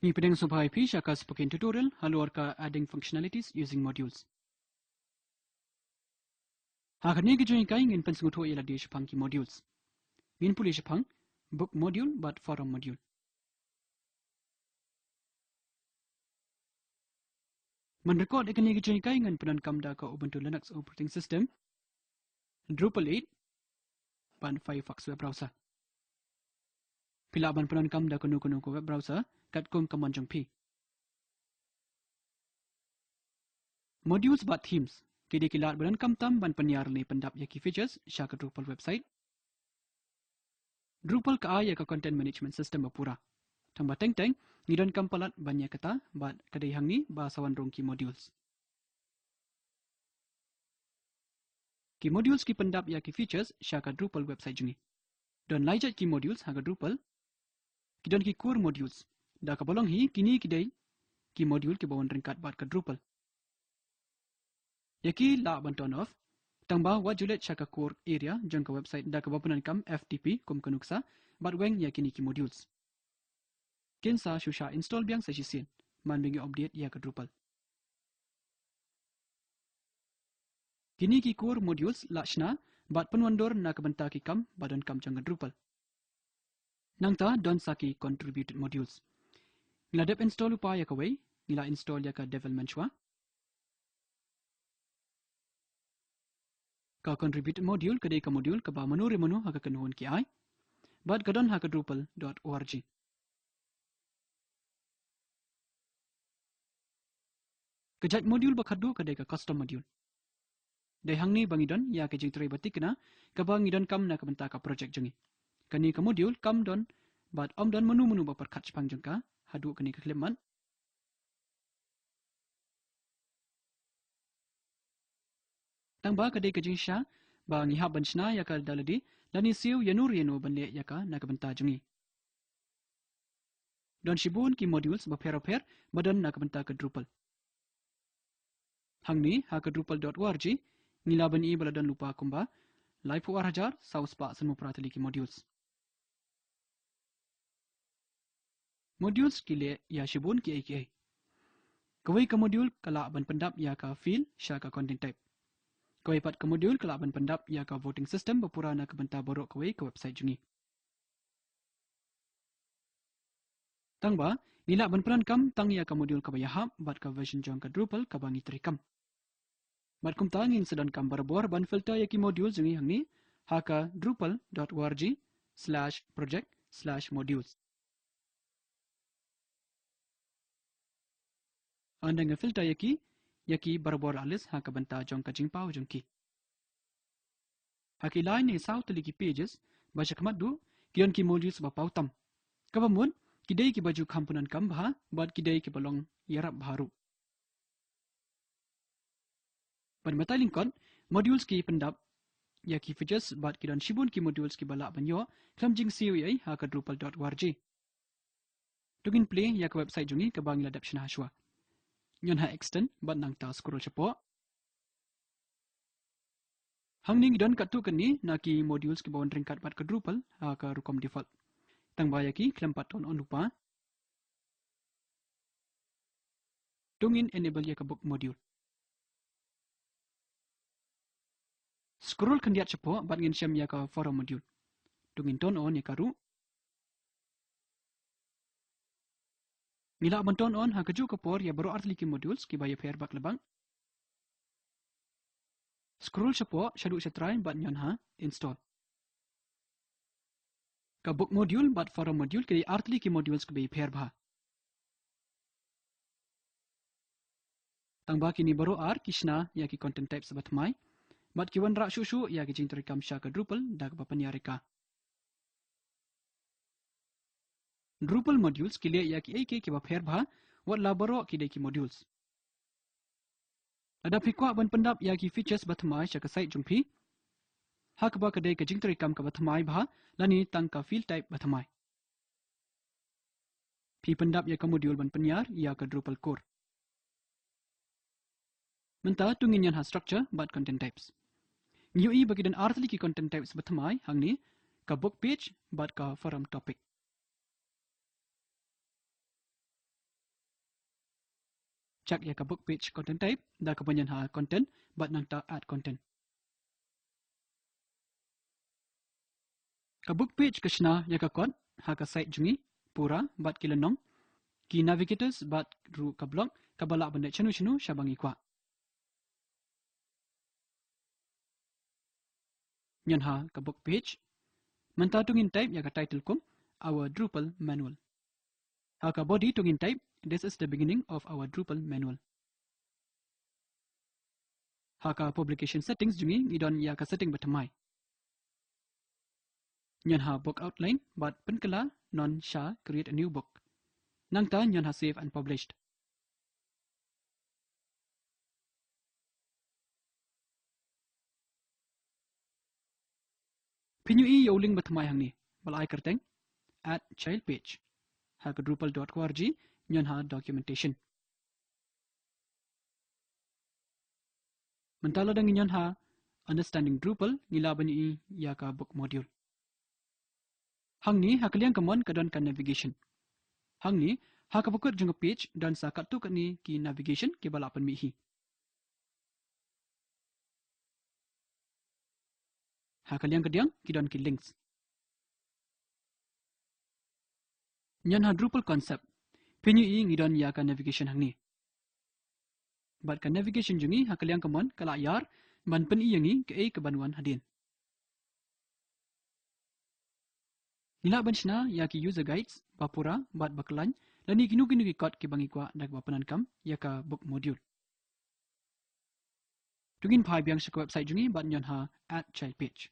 Ni pedang subhai pi shaka spoken tutorial halor ka adding functionalities using modules. Hakani ki join kai ngin pensung tho ila dish pang ki modules. Min puli shapang book module but forum module. Man record ikani ki join kai ngan penan kamda ka Ubuntu Linux operating system. Drupal 8 ban Firefox web browser. Pila ban penan kamda ka nuku ko web browser kat kum kamanjong pi. Modules but themes. Kidi kilat badan kamtam ban penyar ni pendap yaki features shaka Drupal website. Drupal ka ya ka content management system bapura. Tamba teng-teng ngidan kampalat banyak kata bat kadai hang ni ba sawan rong ki modules. Ki modules ki pendap ya ki features shaka Drupal website jungi. Don laijat ki modules haga Drupal. Kidon ki core modules. Da ka bolong hi kini kidai ki module ki bawon ringkat bat ka Drupal. Yaki la ban turn off. Tamba wajulet shaka core area jang ka website da ka bapunan kam FTP kum kanuksa bat weng ya kini ki modules. Kinsa shusha install biang sa shisin man bingi update ya ka Drupal. Kini ki core modules lachna bat penwandor na kabenta ki kam badan kam jang ka Drupal. Nangta don saki contributed modules. Ngila dep install upa ya ka way, ngila install ya ka development shwa. Ka contributed module kadai ka module ka ba menu remenu haka kanuhon ki ai. Bat kadon haka drupal.org. Kejat module bakadu kadai ka custom module. Dai hangni bangidon ya ke jing tray batikna ka bangidon kam na kabenta ka project jengi. Kani ka module kam don bat om don menu ba perkat pang jengka hadu kani ka kleman. Tang ba kadai ka jing sha ba ngiha banchna ya ka daladi lani siu yanur yanu banle ya ka na kabenta jengi. Don shibun ki modules ba per badan na kabenta ka Drupal. Hangni haka drupal.org ngilaban i baladan lupa kumba live war hajar saus pa sanu pratali ki modules. Modules kile ya shibun ki ai. Kawai ka module kala ban pendap ya ka field sha ka content type. Kawai pat ka module kala ban pendap ya ka voting system bapura na kabenta borok kawai ka website jungi. Tangba nila ban peran kam tang ya ka module ka bayahap bat ka version jong ka Drupal ka bangi trikam. Bat kum tangin sedan kam barbor ban filter ya ki module jungi hangni haka drupal.org/project/modules. Anda nga filter yaki barbor alis haka banta jong ka jingpau jongki. Haki line ni south liki pages baca kemat du kion ki modules ba pautam. Kabamun kidai ki baju kampunan kam bah bat kidai ki balong yarap baharu. Ban mata lingkon modules ki pendap yaki features bat kidon shibun ki modules ki balak banyo klam jing siu yai haka drupal.org. Tugin play yak website jungi ka bang ladap shna hashwa. Nyon ha extend bat nang ta scroll chapo. Hangning don katu kani na ki modules ki bawon ringkat bat ka Drupal ka rukom default. Tang baya ki klempat on lupa. Tungin enable ya ka book module. Scroll kandiat chapo bat ngin syam ya ka forum module. Tungin ton on ya karu. Nila banton on ha kaju kapor ya baru artli ki modules ki baya fair bak lebang. Scroll chapo shadu shatrai bat nyon ha install. Ka book module bat forum module ki artli ki modules ki baya fair bha. Tang ba kini baru ar kishna ya ki content type sabat mai. Bat kiwan rak shushu ya ki jing terikam sya ka Drupal dak bapan yarika. Drupal modules ki le ya ki AK ki ba fair bha wat la baro ki de ki modules. Ada pikwa ban pendap ya ki features batmai sya ka site jumpi. Hak ba ka de ka jing terikam ka batmai bha lani tang ka field type batmai. Pi pendap ya ka module ban penyar ya ka Drupal core. Menta tungin yan ha structure bat content types. Ngiui bagi dan artli ki content types batmai hangni ka book page bat ka forum topic. check ya ka book page content type da ka banyan ha content but nang ta add content. Ka book page kashna ya ka kon ha ka site jungi pura but kilanong ki navigators but ru ka blog ka bala banda chanu shabangi kwa. Nyan ha ka book page manta tungin type ya ka title kum our Drupal manual. Ha ka body tungin type this is the beginning of our Drupal manual. Ha ka publication settings jungi idon ya ka setting batamai. Nyan ha book outline but penkala non sha create a new book. Nang ta nyan ha save and published. Pinyu i yoling batamai hang ni balai kerteng at child page. Ha ka drupal.org nyan ha documentation. Mentala dang nyan ha understanding Drupal ngilaban i ya ka book module. Hang ni ha kaliang kamon kadon ka navigation. Hang ni ha ka bukut jung page dan sa katu kat ni ki navigation ki balapan mi hi. Ha kaliang kadiang ki don ki links. Nyan ha Drupal concept. Pinyu i ngidon ya ka navigation hang ni. Bat ka navigation jungi ha kaliang kamon kala yar ban pen i yangi ke kebanuan hadin. Nila banshna ya ki user guides bapura bat bakalan lani kinu ki kot ki bangi kwa dak bapanan kam ya ka book module. Tungin pai biang sa website jungi bat nyan ha at child page.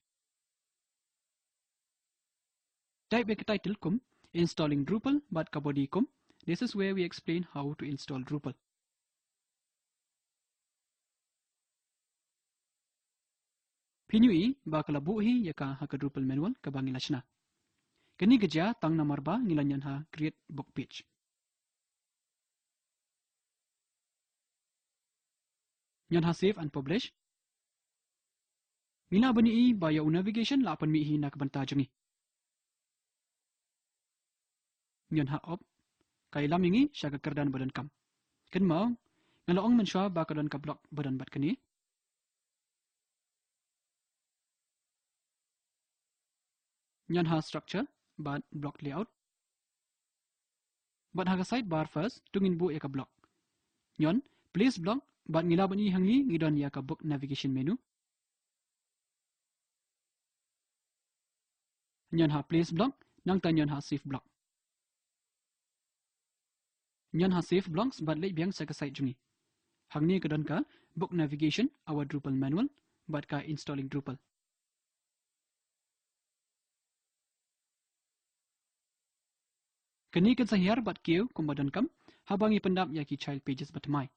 Type ek title kum installing Drupal but ka body kum. This is where we explain how to install Drupal. Pinyu i bakala buhi ya ka Drupal manual ka bangi lachna. Kani geja tang namar ba ngilanyan ha create book page. Nyan ha save and publish. Mina bani i ba ya navigation la pan mi hi nak banta jungi. Nyan ha op kay lamingi siya ka kerdan badan kam. Kan mau ngalaong man siya ba kadon ka block badan bat kani. Nyan ha structure but block layout. But ha ka sidebar first tungin bu ya ka block. Nyon place block but ngilaban i hangi ngidon ya ka book navigation menu. Nyan ha place block nang ta nyan ha save block. Nyan ha save blocks but late biang sa ka site jungi. Hangni kadon ka book navigation our Drupal manual but ka installing Drupal. Kani kan sahiyar bat kieu kumbadan kam habang ipendam ya ki child pages batmai.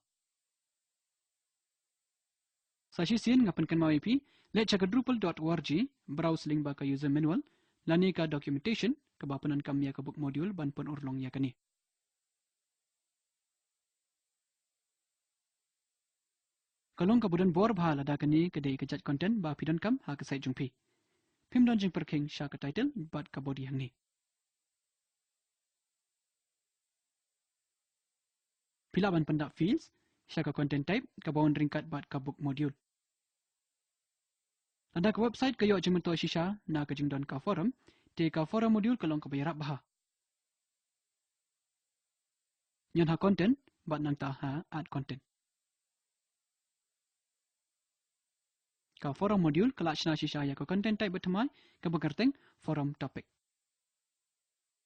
Sashi sin ngapan kan mau ipi let check drupal.org browse link ba ka user manual lani ka documentation ka bapanan kam ya ka book module ban pon urlong ya kani. Kalong kabudan bor bha lada kani kedai ka chat content ba pidon kam ha ka site jungpi. Pim don jing perking sha ka title bat ka body hang ni. Pilaban pendap fields sha ka content type ka boundary cut bat ka book module. Ada ka website kayo jing mento shisha na ka jing don ka forum te ka forum module kalong ka bayarap baha. Nyan ha content bat nang ta ha add content. Ka forum module kalachna shisha ya ka content type batmai ka bagarteng forum topic.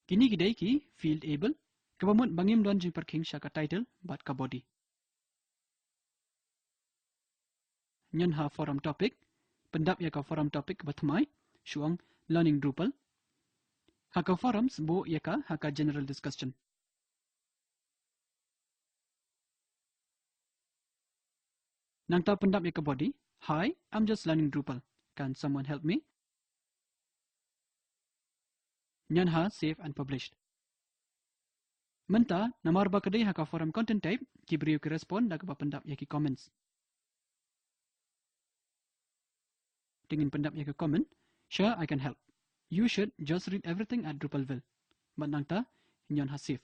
Kini gidai ki field able kabamut bangim don jing perking sha ka title bat ka body. Nyan ha forum topic pendap ya ka forum topic batmai syuang learning Drupal. Ha ka forums bo ya ka ha ka general discussion. Nang ta pendap ya ka body. Hi, I'm just learning Drupal. Can someone help me? Nyan ha save and published. Menta namar ba kadai ha ka forum content type ki beriu ki respond dak ba pendap ya ki comments. Tingin pendap ya ki comment, sure I can help. You should just read everything at Drupalville. But nang ta nyan ha save.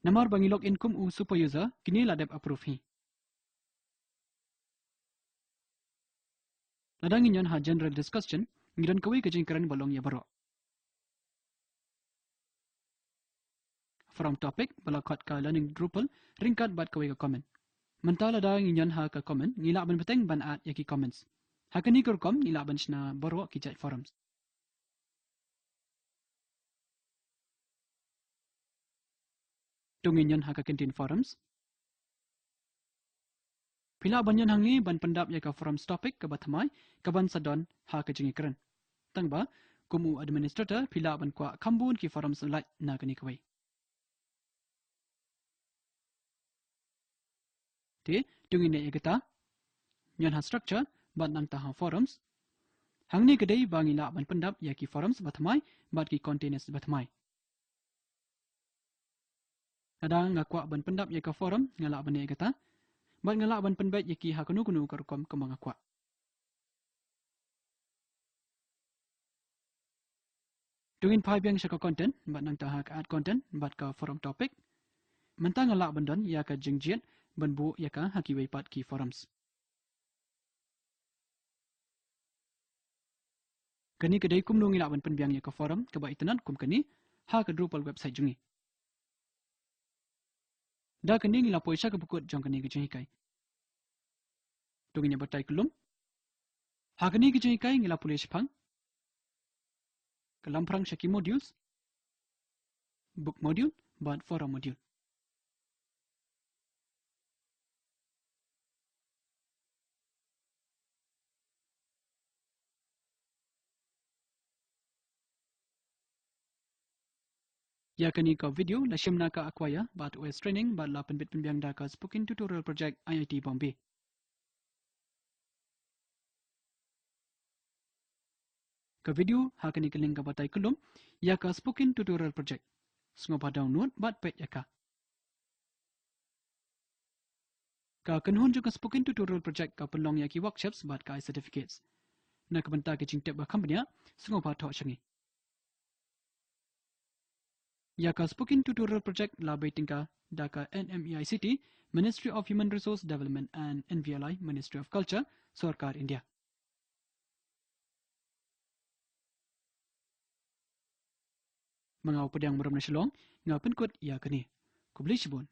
Namar bangi login kum super user kini ladap approve hi. Ladang inyon ha general discussion ngiran kawai kejengkeran balong ya barok. From topic balakot ka learning Drupal ringkat bat kawai ka comment. Mentala ladang inyon ha ka comment ngilak ban beteng ban at yaki comments. Hakani kerkom ngilak ban shna barok ki chat forums. Tungin yon ha ka contain forums. Pila banyan hangi ban pendap ya ka forums topic ka bathamai ka ban sadon ha ka jengkeran. Tangba kumu administrator pila ban kwa kambun ki forums light na kani kawai. Te tungin ne ikata nyon ha structure ban nang taha forums. Hangni kedai bangi la ban pendap ya ki forums bathamai bat ki containers bathamai. Ada ngakwa ban pendap ya ka forum ngala ban ne ikata bat ngala ban penbet ya ki ha kunu karkom kemang akwa. Tungin pai biang syaka content bat nang taha ka add content bat ka forum topic. Mentang ngala ban don ya ka jengjiat ban bu ya ka haki waipat ki forums. Kani kedai kum nung ngila ban penbiang ya ka forum ke ba itenan kum kani ha ka Drupal website jungi. Da kani ngila poisa ke bukut jong kani ke jengikai. Tungin ya batai kelum. Ha kani ke jengikai ngila pulih sepang. Kelamprang syaki modules. Book module bat forum module. Ya kani ka video la shimna ka akwaya bat OS training bat la penbit penbiang da ka spoken tutorial project IIT Bombay. Ka video ha kani keling ka batai kelum ya ka spoken tutorial project. Sengopa download bat pet ya ka. Ka kenhun juga spoken tutorial project ka pelong ya ki workshops bat ka certificates. Na ka benta ke cingtep ba company sengopa thok changi. Ya ka spoken tutorial project la baitingka da ka NMEICT Ministry of Human Resource Development and NVLI Ministry of Culture Sarkar India. Mengau pedang meram na shalong, ngau penkut ya kani. Kubli shibun.